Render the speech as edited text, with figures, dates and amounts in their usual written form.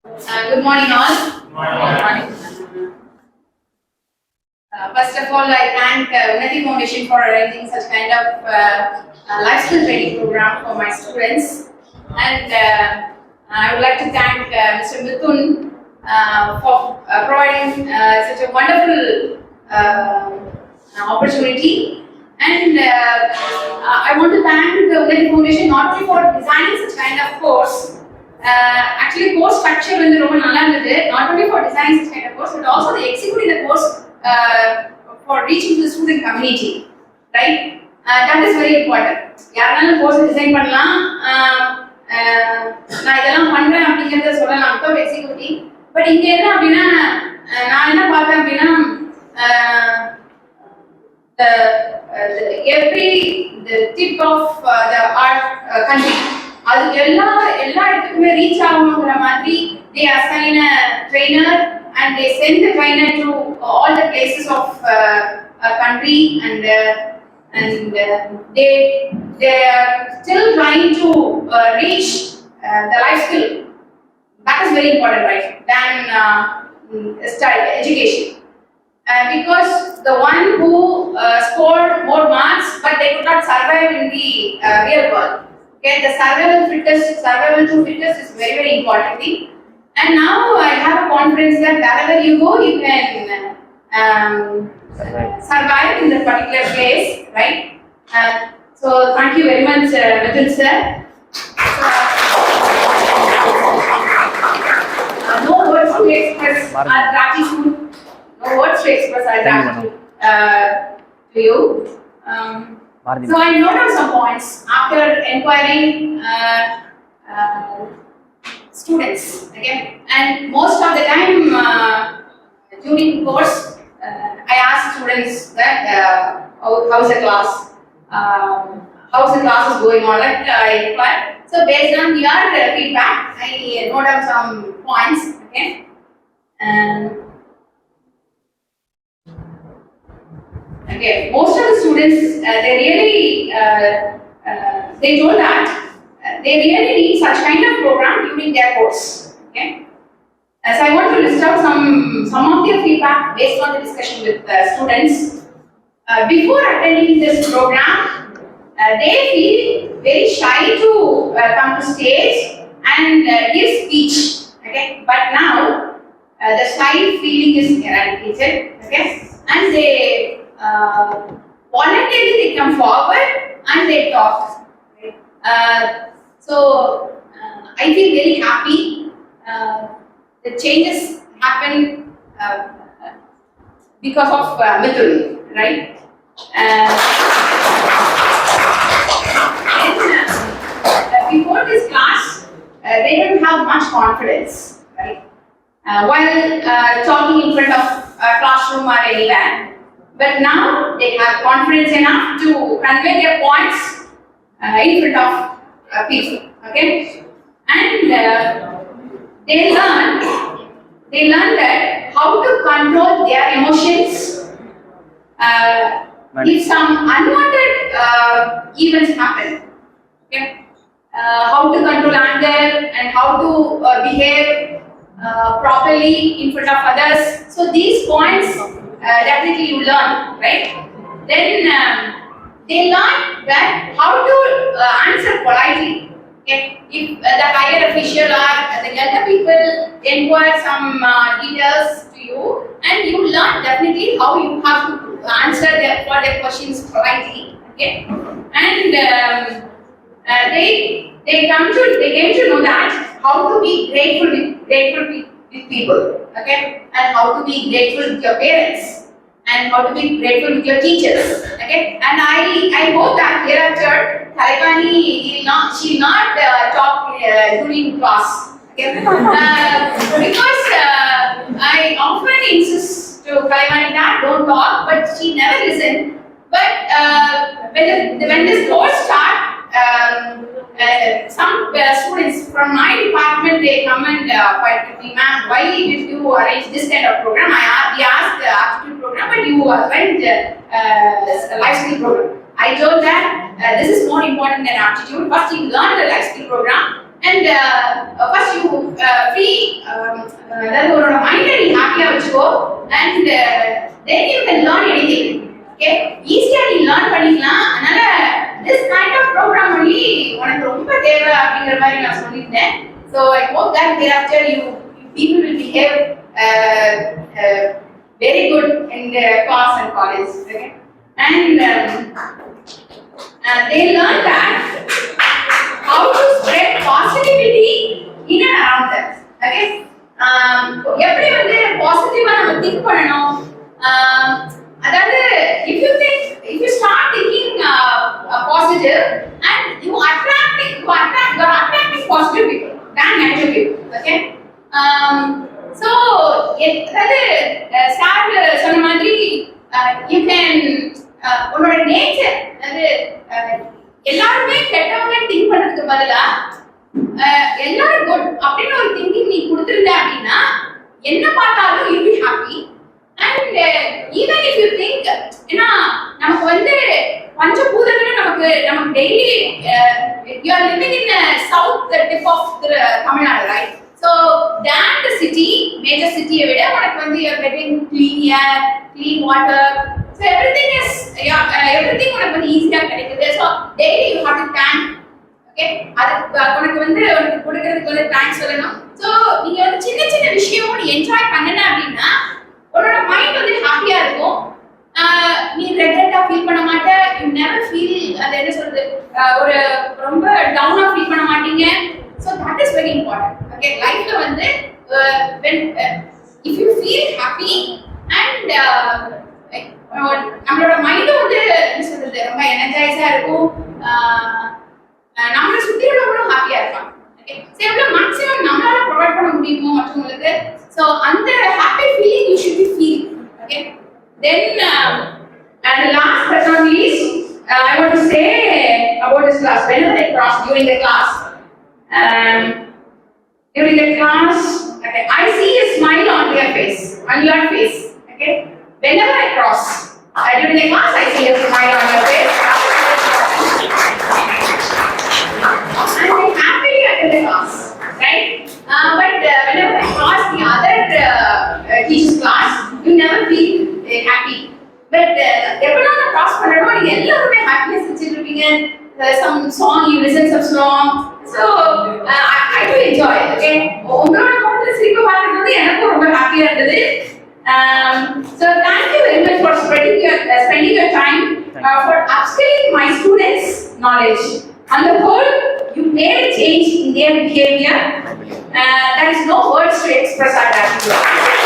Good morning, all. Good morning. First of all, I thank Unnati Foundation for arranging such kind of life skill training program for my students, and I would like to thank Mr. Mithun for providing such a wonderful opportunity. And I want to thank the Unnati Foundation not only for designing such kind of course. Actually, course structure வந்து ரொம்ப நல்லா இருந்தது. Not only for designing such kind of course, but also the executing the course for reaching to the student community, right? That is very important. யாராலும் course design பண்ணலாம், நான் இதெல்லாம் பண்றேன் அப்படிங்கறத சொல்லலாம் for executing. But இங்க என்ன அப்படின்னா நான் என்ன பார்த்தேன் அப்படின்னா the tip of the art country. அது எல்லா இடத்துக்குமே ரீச் ஆகணுங்கிற மாதிரி they assign a trainer and they send the trainer to all the places of a country and they are still trying to reach the life skill. That is very important, right? Than education. Because the one who scored more marks but they could not survive in the real world. Okay, the survival to fitness is very, very important thing. And now I have a confidence that wherever you go, you can survive in that particular place, right? So thank you very much, Mithun sir. No words to express our gratitude. No words to express our gratitude to you. So I noted down some points after inquiring students, okay? And most of the time during course, I ask students that how's the class, how's the class is going on. Like I inquire. So based on your feedback, I note down some points, okay? Okay, most of the students, they really, they told that they really need such kind of program during their course. Okay, so I want to list out some of their feedback based on the discussion with the students. Before attending this program, they feel very shy to come to stage and give speech. Okay, but now the shy feeling is eradicated. Okay, and they voluntarily they come forward and they talk. Right? So I feel very happy. The changes happen because of Mithun, right? Before this class, they didn't have much confidence, right? While talking in front of a classroom or anywhere. But now they have confidence enough to convey their points in front of people. Okay, and they learn that how to control their emotions if some unwanted events happen. Okay, how to control anger and how to behave properly in front of others. So these points. Definitely you learn, right? Then they learn that how to answer politely. Okay? If the higher official or the younger people inquire some details to you, and you learn definitely how you have to answer their questions politely. Okay? And they came to know that how to be grateful with people, okay, and how to be grateful with your parents, and how to be grateful with your teachers, okay. And I hope that hereafter Kalivani she not talk during class, okay, because I often insist to Kalivani that don't talk, but she never listen. But when this course start. Some students from my department they come and fight with me, ma'am, why did you arrange this kind of program? We asked the aptitude program, but you arranged a life skill program. I told that this is more important than aptitude. First, you learn the life skill program, And first you free that ஒரு mind நீ ஹாப்பியா வச்சுக்கோ and then you can learn anything. Okay, ஈஸியா நீ learn பண்ணிக்கலாம். அதனால this kind of program only உனக்கு ரொம்ப தேவை அப்படிங்கிற மாதிரி நான் சொல்லிட்டேன். So I hope that thereafter you people will behave very good in the class and college. Okay, and they learn that how to spread positivity in and around us. Okay, எப்படி வந்து பாசிட்டிவா நம்ம திங்க் பண்ணணும். அதாவது if you start thinking positive and you are attracting positive people than negative people. Okay, so அதாவது sir சொன்ன மாதிரி you can உன்னோட நேச்சர் அதாவது எல்லாருமே கெட்டவங்க திங்க் பண்றதுக்கு பதிலா எல்லாரும் குட் அப்படின்னு ஒரு திங்கிங் நீ கொடுத்திருந்த அப்படின்னா என்ன பார்த்தாலும் you be happy. And even if you think ஏன்னா நமக்கு வந்து பஞ்சபூதங்களும் நமக்கு daily you are living in south tip of Tamil Nadu, right? So then the city major சிட்டியை விட உனக்கு வந்து you are getting clean air, clean water. So everything உனக்கு வந்து ஈஸியா கிடைக்குது. So daily you have to thank. Okay, அதுக்கு உனக்கு வந்து உனக்கு கொடுக்கறதுக்கு வந்து தேங்க்ஸ் சொல்லணும். ஸோ நீங்க வந்து சின்ன சின்ன விஷயமும் நீ என்ஜாய் பண்ணன அப்படின்னா உன்னோட மைண்ட் வந்து ஹாப்பியா இருக்கும். நீ ரெக்ரெட்டா ஃபீல் பண்ண மாட்ட. யூ நெவர் ஃபீல் அது என்ன சொல்றது ஒரு ரொம்ப டவுனா ஃபீல் பண்ண மாட்டீங்க. So that is very important. Okay, லைஃப்ல வந்து when if you feel happy and நம்மளோட மைண்டும் வந்து என்ன சொல்றது ரொம்ப எனர்ஜைஸா இருக்கும். நம்மளை சுத்தி உள்ளவங்களும் ஹாப்பியா இருப்பாங்க. ஓகே, சோ எவ்வளவு மேக்ஸிமம் நம்மளால ப்ரொவைட் பண்ண முடியுமோ மற்றவங்களுக்கு, சோ அந்த happy feeling you should be feel. Okay, then and last but not least I want to say about this class. Whenever I cross during the class, okay, I see a smile on your face. Okay, whenever I cross during the class, I see a smile on your face. And I'm happy at the class, right? But whenever I cross the other teacher's class, you never feel happy. But எப்பனா நான் cross பண்ணறோம், நீங்க எல்லாரும் happiness வச்சிருப்பீங்க. Some song you listen some song, so I do enjoy. Okay, உங்களோட முகத்துல சிரிப்பு பார்க்குறது எனக்கு ரொம்ப ஹாப்பியா இருந்தது. So thank you very much for spending your time for upskilling my students' knowledge. On the whole, you made a change in their behavior. There is no words to express our gratitude.